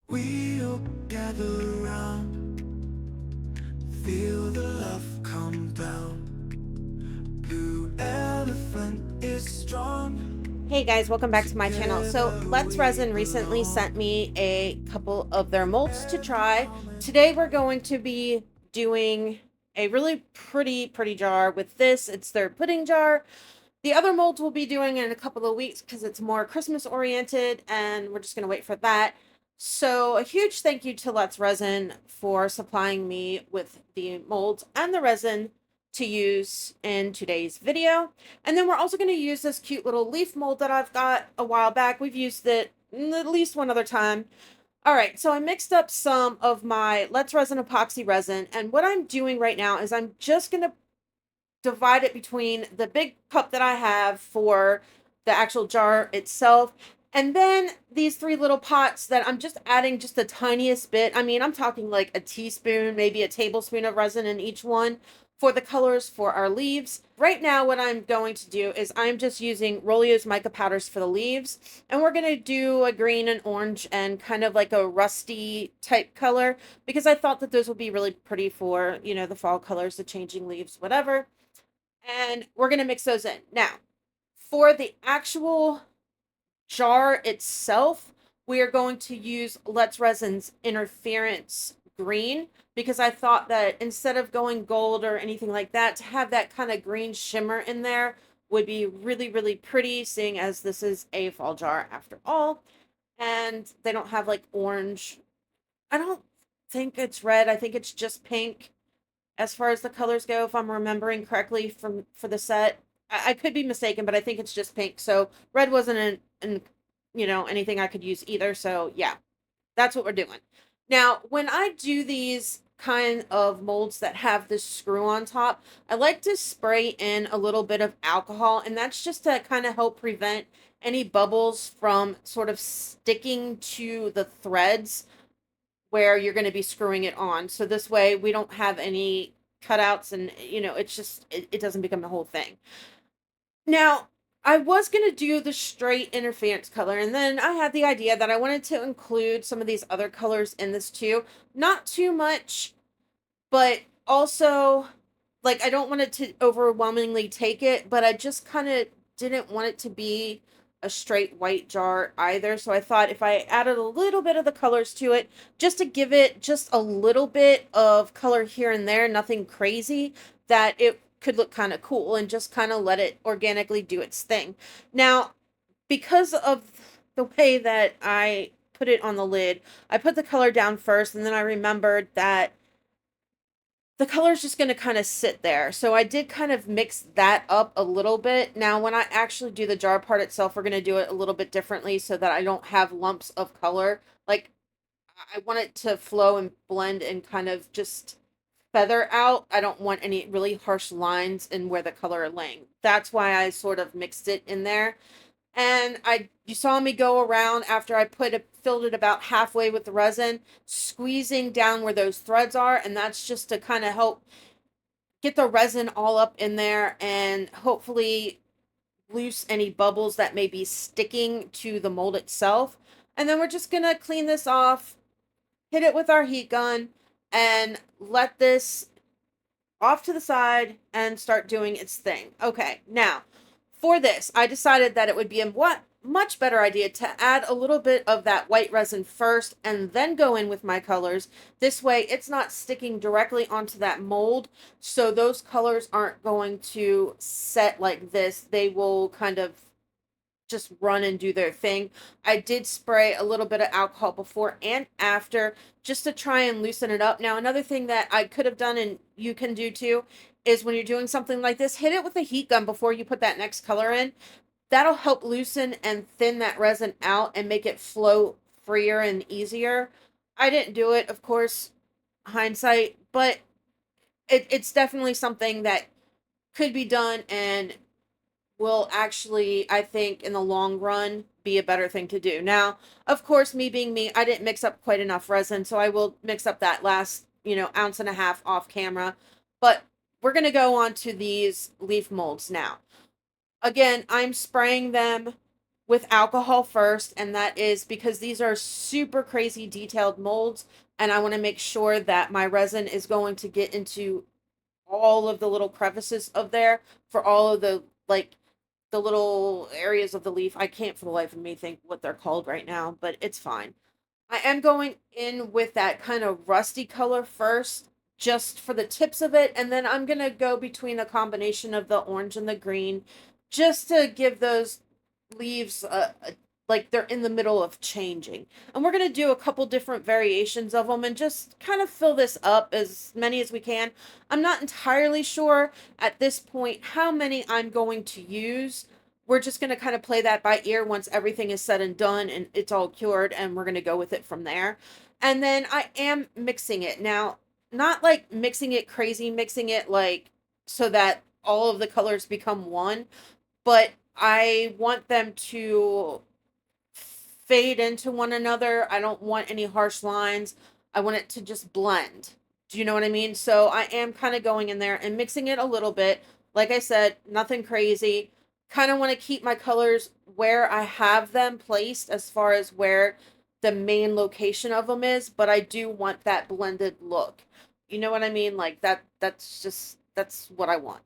We'll gather round, feel the love come down. Blue elephant is strong. Hey guys, welcome back to my channel. So Let's Resin recently sent me a couple of their molds to try. Today we're going to be doing a really pretty jar with this. It's their pudding jar. The other molds we'll be doing in a couple of weeks because it's more Christmas oriented and we're just going to wait for that. So a huge thank you to Let's Resin for supplying me with the molds and the resin to use in today's video. And then we're also going to use this cute little leaf mold that I've got a while back. We've used it at least one other time. All right, so I mixed up some of my Let's Resin epoxy resin, and what I'm doing right now is I'm just going to divide it between the big cup that I have for the actual jar itself, and then these three little pots that I'm just adding just the tiniest bit. I mean, I'm talking like a teaspoon, maybe a tablespoon of resin in each one for the colors for our leaves. Right now, what I'm going to do is I'm just using Rolio's mica powders for the leaves, and we're going to do a green and orange and kind of like a rusty type color because I thought that those would be really pretty for, you know, the fall colors, the changing leaves, whatever. And we're going to mix those in. Now, for the actual jar itself, we are going to use Let's Resin's Interference Green because I thought that instead of going gold or anything like that, to have that kind of green shimmer in there would be really pretty, seeing as this is a fall jar after all. And they don't have like orange. I don't think it's red. I think it's just pink as far as the colors go, if I'm remembering correctly for the set. I could be mistaken, but I think it's just pink. So red wasn't an you know, anything I could use either. So yeah, that's what we're doing. Now, when I do these kind of molds that have this screw on top, I like to spray in a little bit of alcohol, and that's just to kind of help prevent any bubbles from sort of sticking to the threads where you're going to be screwing it on. So this way we don't have any cutouts, and you know, it's just it doesn't become the whole thing. Now, I was going to do the straight interference color, and then I had the idea that I wanted to include some of these other colors in this too. Not too much, but also, like, I don't want it to overwhelmingly take it, but I just kind of didn't want it to be a straight white jar either. So I thought if I added a little bit of the colors to it, just to give it just a little bit of color here and there, nothing crazy, that it could look kind of cool and just kind of let it organically do its thing. Now, because of the way that I put it on the lid, I put the color down first, and then I remembered that the color's just going to kind of sit there. So I did kind of mix that up a little bit. Now, when I actually do the jar part itself, we're going to do it a little bit differently so that I don't have lumps of color. Like, I want it to flow and blend and kind of just feather out. I don't want any really harsh lines in where the color are laying. That's why I sort of mixed it in there. And you saw me go around after I filled it about halfway with the resin, squeezing down where those threads are, and that's just to kind of help get the resin all up in there and hopefully loose any bubbles that may be sticking to the mold itself. And then we're just gonna clean this off, hit it with our heat gun, and let this off to the side and start doing its thing. Okay, now for this, I decided that it would be a much better idea to add a little bit of that white resin first and then go in with my colors. This way it's not sticking directly onto that mold, so those colors aren't going to set like this. They will kind of just run and do their thing. I did spray a little bit of alcohol before and after just to try and loosen it up. Now, another thing that I could have done, and you can do too, is when you're doing something like this, hit it with a heat gun before you put that next color in. That'll help loosen and thin that resin out and make it flow freer and easier. I didn't do it, of course, hindsight, but it's definitely something that could be done and will actually, I think, in the long run, be a better thing to do. Now, of course, me being me, I didn't mix up quite enough resin, so I will mix up that last, you know, ounce and a half off camera. But we're going to go on to these leaf molds now. Again, I'm spraying them with alcohol first, and that is because these are super crazy detailed molds, and I want to make sure that my resin is going to get into all of the little crevices of there for all of the like the little areas of the leaf. I can't for the life of me think what they're called right now, but it's fine. I am going in with that kind of rusty color first, just for the tips of it, and then I'm going to go between a combination of the orange and the green just to give those leaves like they're in the middle of changing. And we're going to do a couple different variations of them and just kind of fill this up as many as we can. I'm not entirely sure at this point how many I'm going to use. We're just going to kind of play that by ear once everything is said and done and it's all cured, and we're going to go with it from there. And then I am mixing it. Now, not like mixing it crazy, mixing it like so that all of the colors become one, but I want them to fade into one another. I don't want any harsh lines. I want it to just blend. Do you know what I mean? So I am kind of going in there and mixing it a little bit. Like I said, nothing crazy. Kind of want to keep my colors where I have them placed as far as where the main location of them is, but I do want that blended look. You know what I mean? Like that's what I want.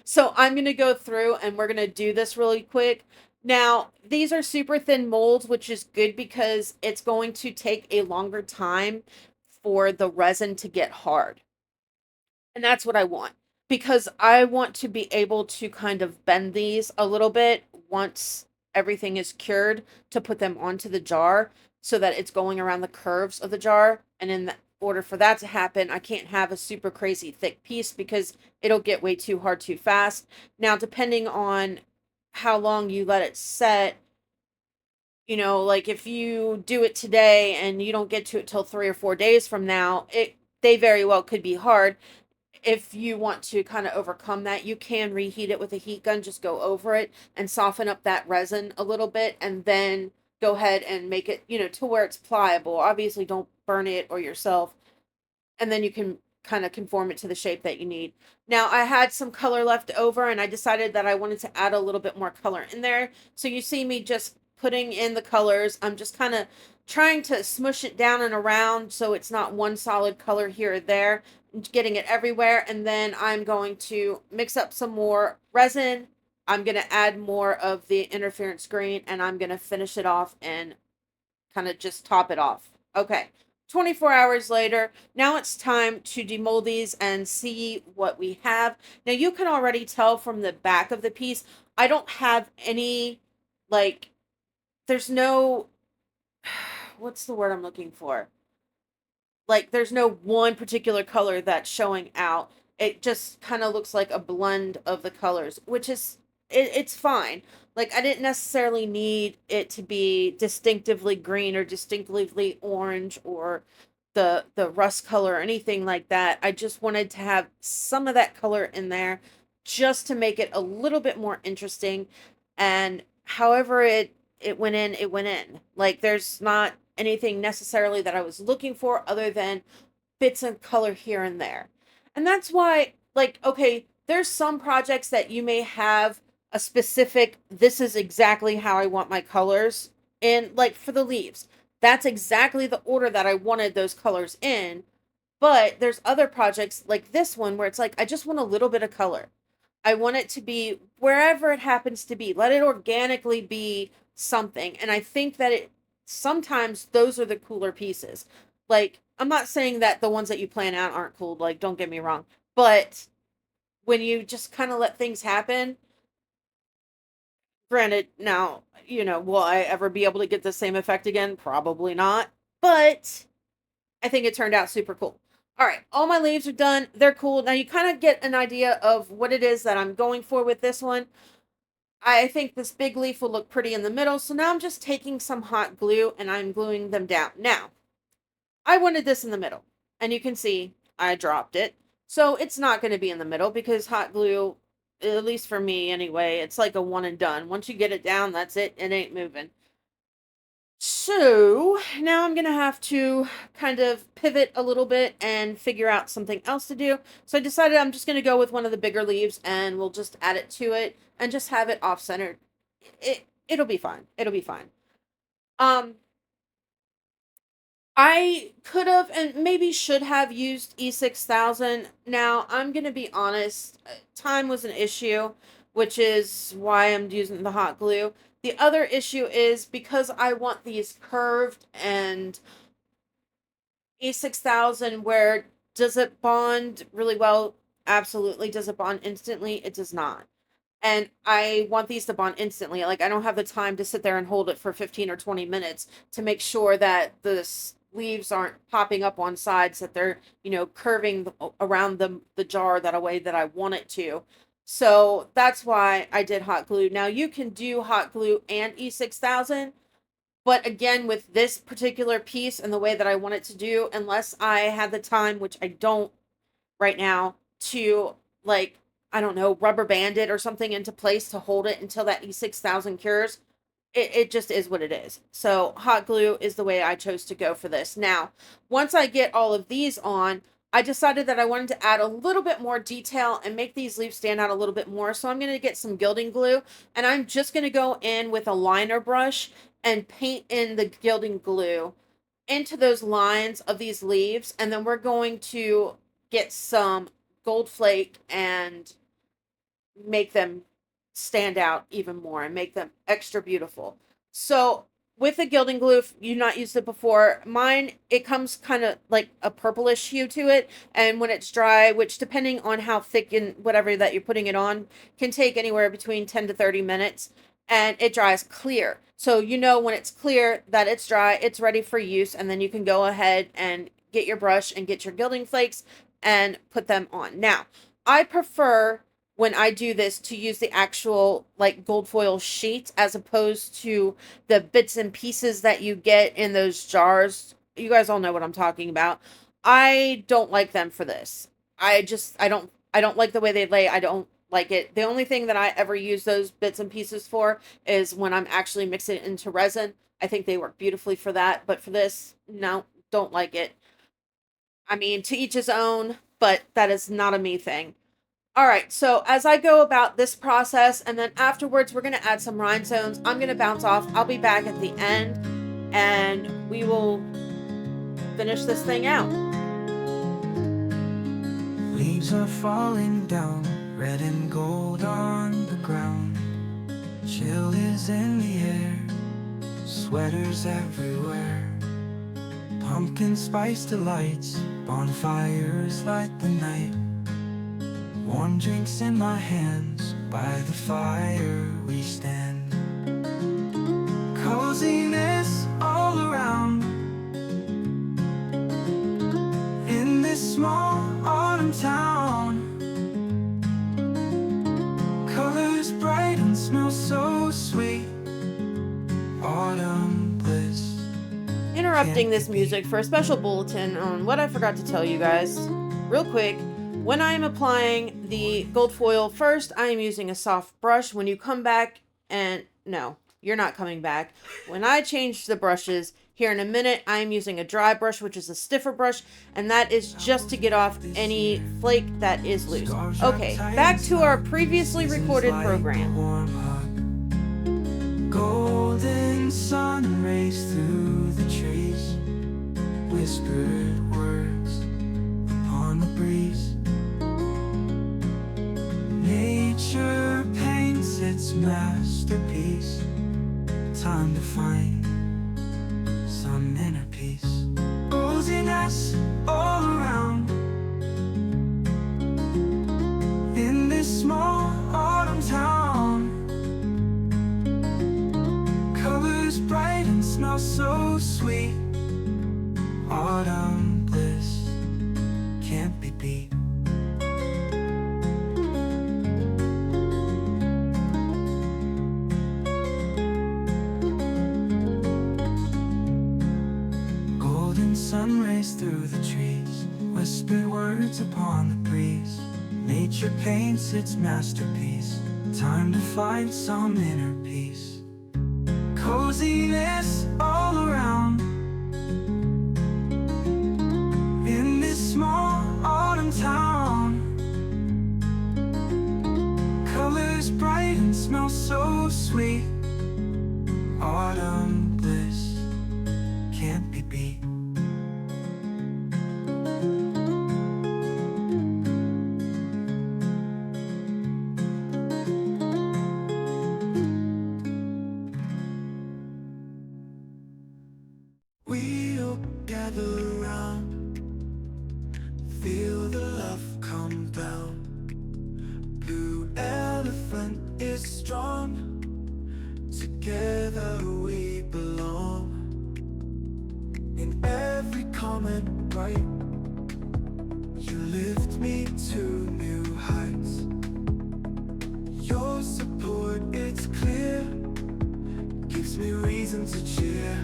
So I'm going to go through and we're going to do this really quick. Now, these are super thin molds, which is good because it's going to take a longer time for the resin to get hard. And that's what I want because I want to be able to kind of bend these a little bit once everything is cured to put them onto the jar so that it's going around the curves of the jar. And in order for that to happen, I can't have a super crazy thick piece because it'll get way too hard too fast. Now, depending on how long you let it set, you know, like if you do it today and you don't get to it till 3 or 4 days from now, they very well could be hard. If you want to kind of overcome that, you can reheat it with a heat gun, just go over it and soften up that resin a little bit, and then go ahead and make it, you know, to where it's pliable. Obviously, don't burn it or yourself, and then you can kind of conform it to the shape that you need. Now, I had some color left over and I decided that I wanted to add a little bit more color in there. So you see me just putting in the colors. I'm just kind of trying to smush it down and around so it's not one solid color here or there, getting it everywhere. And then I'm going to mix up some more resin. I'm going to add more of the interference green, and I'm going to finish it off and kind of just top it off. Okay. 24 hours later, now it's time to demold these and see what we have. Now you can already tell from the back of the piece, I don't have any, like, there's no, what's the word I'm looking for? Like, there's no one particular color that's showing out. It just kind of looks like a blend of the colors, which is, it's fine. Like, I didn't necessarily need it to be distinctively green or distinctively orange or the rust color or anything like that. I just wanted to have some of that color in there just to make it a little bit more interesting. And however it went in, it went in. Like, there's not anything necessarily that I was looking for other than bits of color here and there. And that's why, like, okay, there's some projects that you may have a specific, this is exactly how I want my colors in, like for the leaves. That's exactly the order that I wanted those colors in. But there's other projects like this one where it's like, I just want a little bit of color. I want it to be wherever it happens to be. Let it organically be something. And I think that sometimes those are the cooler pieces. Like, I'm not saying that the ones that you plan out aren't cool, like, don't get me wrong. But when you just kind of let things happen, granted, now, you know, will I ever be able to get the same effect again? Probably not. But I think it turned out super cool. All right, all my leaves are done. They're cool. Now you kind of get an idea of what it is that I'm going for with this one. I think this big leaf will look pretty in the middle. So now I'm just taking some hot glue and I'm gluing them down. Now, I wanted this in the middle. And you can see I dropped it. So it's not going to be in the middle because hot glue, at least for me anyway, it's like a one and done. Once you get it down, that's it. It ain't moving. So now I'm going to have to kind of pivot a little bit and figure out something else to do. So I decided I'm just going to go with one of the bigger leaves and we'll just add it to it and just have it off-centered. it'll be fine. It'll be fine. I could have and maybe should have used E6000. Now, I'm going to be honest, time was an issue, which is why I'm using the hot glue. The other issue is because I want these curved, and E6000, where does it bond really well? Absolutely. Does it bond instantly? It does not. And I want these to bond instantly. Like, I don't have the time to sit there and hold it for 15 or 20 minutes to make sure that the leaves aren't popping up on sides, that they're, curving around the jar that a way that I want it to. So that's why I did hot glue. Now, you can do hot glue and E6000, but again, with this particular piece and the way that I want it to do, unless I had the time, which I don't right now, to, like, I don't know, rubber band it or something into place to hold it until that E6000 cures, it just is what it is. So hot glue is the way I chose to go for this. Now, once I get all of these on, I decided that I wanted to add a little bit more detail and make these leaves stand out a little bit more. So I'm going to get some gilding glue, and I'm just going to go in with a liner brush and paint in the gilding glue into those lines of these leaves. And then we're going to get some gold flake and make them stand out even more and make them extra beautiful. So with the gilding glue, if you've not used it before, mine, it comes kind of like a purplish hue to it. And when it's dry, which depending on how thick and whatever that you're putting it on, can take anywhere between 10 to 30 minutes, and it dries clear. So when it's clear that it's dry, it's ready for use, and then you can go ahead and get your brush and get your gilding flakes and put them on. Now, I prefer, when I do this, to use the actual like gold foil sheet as opposed to the bits and pieces that you get in those jars. You guys all know what I'm talking about. I don't like them for this. I don't like the way they lay. I don't like it. The only thing that I ever use those bits and pieces for is when I'm actually mixing it into resin. I think they work beautifully for that, but for this, no, don't like it. I mean, to each his own, but that is not a me thing. All right, so as I go about this process, and then afterwards we're going to add some rhinestones, I'm going to bounce off. I'll be back at the end, and we will finish this thing out. Leaves are falling down, red and gold on the ground. Chill is in the air, sweaters everywhere. Pumpkin spice delights, bonfires light the night. Warm drinks in my hands, by the fire we stand. Coziness all around, in this small autumn town. Colors bright and smell so sweet, autumn bliss. Interrupting this music for a special bulletin on what I forgot to tell you guys. Real quick, when I am applying the gold foil, first I am using a soft brush. When you come back, and no, you're not coming back. When I change the brushes here in a minute, I am using a dry brush, which is a stiffer brush, and that is just to get off any flake that is loose. Okay, back to our previously recorded program. Golden sun rays through the trees, whispered words upon the breeze. Nature paints its masterpiece. Time to find some inner peace. Coziness all around, in this small autumn town. Colors bright and smell so sweet, autumn bliss can't be beat. Sun rays through the trees, whispered words upon the breeze. Nature paints its masterpiece. Time to find some inner peace. Coziness all around, in this small autumn town. Colors bright and smell so sweet, can't be beat. We'll gather around, feel the love come down. Blue elephant is strong, together we belong. In every comment right, you lift me to new heights. Your support, it's clear, gives me reason to cheer.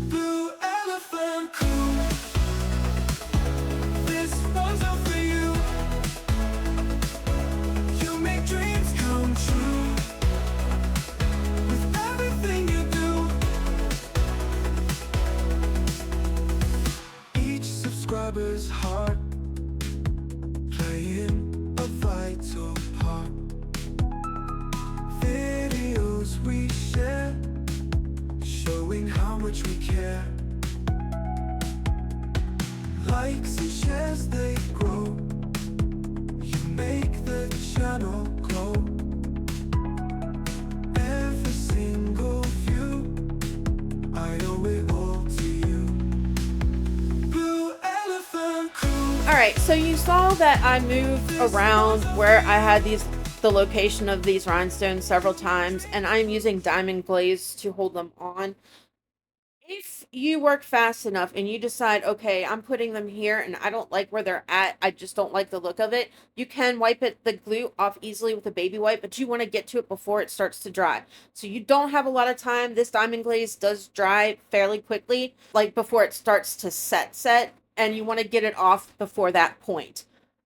Blue Elephant Crew, this one's up for you. You make dreams come true with everything you do. Each subscriber's heart playing a vital part. Videos we share, showing how much we care. Likes and shares, they grow. You make the channel glow. Every single view, I owe it all to you. Blue Elephant Crew. Alright, so you saw that I moved around where I had the location of these rhinestones several times, and I'm using diamond glaze to hold them on. If you work fast enough and you decide, okay, I'm putting them here and I don't like where they're at, I just don't like the look of it, you can wipe the glue off easily with a baby wipe, but you want to get to it before it starts to dry. So you don't have a lot of time. This diamond glaze does dry fairly quickly, like before it starts to set, and you want to get it off before that point.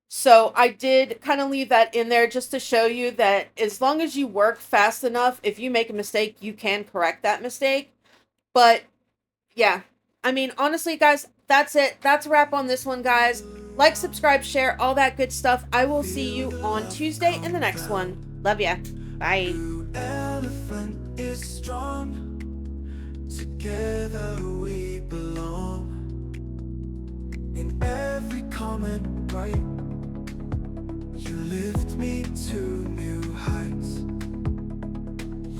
So I did kind of leave that in there just to show you that as long as you work fast enough, if you make a mistake, you can correct that mistake. But yeah, I mean, honestly, guys, that's it. That's a wrap on this one, guys. Like, subscribe, share, all that good stuff. I will see you on Tuesday in the next one. Love ya. Bye. Blue elephant is strong, together we belong. In every comment right, you lift me to new heights.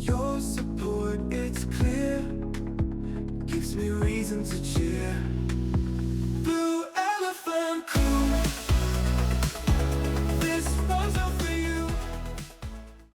Your support, it's clear, gives me reason to cheer. Blue